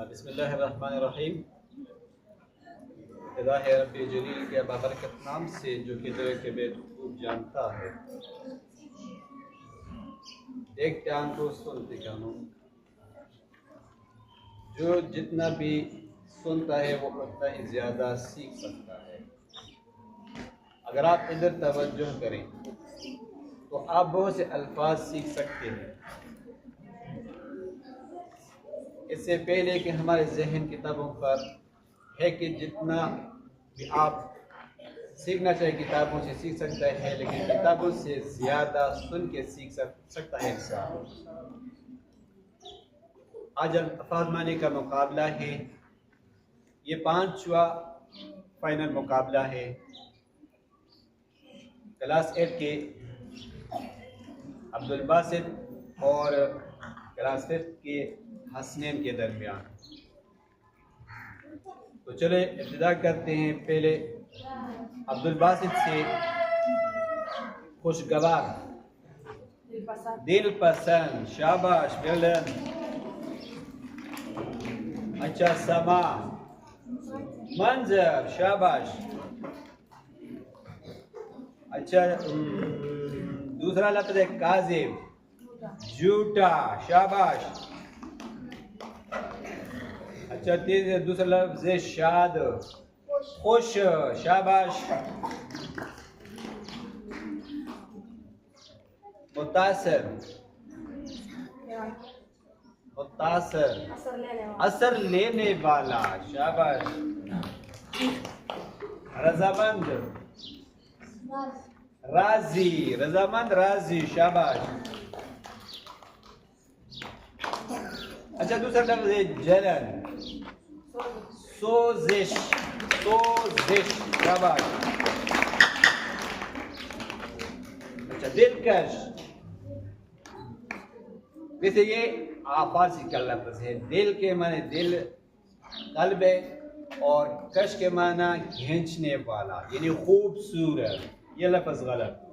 बिस्मिल्लाहिर्रहमानिर्रहीम। खुदा है रब्बे जलील के बाबरकत नाम से जो कि दिल के बेद खूब जानता है। देखते आंखों सुनते कानों, जो जितना भी सुनता है वो उतना ही ज़्यादा सीख सकता है। अगर आप इधर तवज्जो करें तो आप बहुत से अल्फाज सीख सकते हैं। इससे पहले कि हमारे जहन किताबों पर है कि जितना भी आप सीखना चाहिए किताबों से सीख सकता है, लेकिन किताबों से ज़्यादा सुन के सीख सकता है इंसान। आज अल्फाज माने का मुकाबला है। ये 5वां फाइनल मुकाबला है क्लास 8 के अब्दुल बासित और क्लास 5 के हसनैन के दरमियान। तो चले इब्तिदा करते हैं। पहले अब्दुल बासित से खुशगवार, दिल पसंद, शाबाश, बेलन, अच्छा समा, मंजर, शाबाश, अच्छा। दूसरा लफ्ज़ है काज़िब, झूठा, शाबाश। अच्छा, दूसरा लफ्ज़ है शाद, खुश, शाबाश। मुतासिर, मुतासिर, असर लेने वाला, शाबाश। रजामंद, राजी, रजामंद, राजी, शाबाश। अच्छा, दूसरा लफ्ज़ है जलन, सोजिश, सोजिश, शाबाश। अच्छा, दिलकश। वैसे ये फारसी का लफ्ज़ है। दिल के माने दिल कल्ब है और कश के माना खींचने वाला, यानी खूबसूरत। ये लफ्ज़ गलत।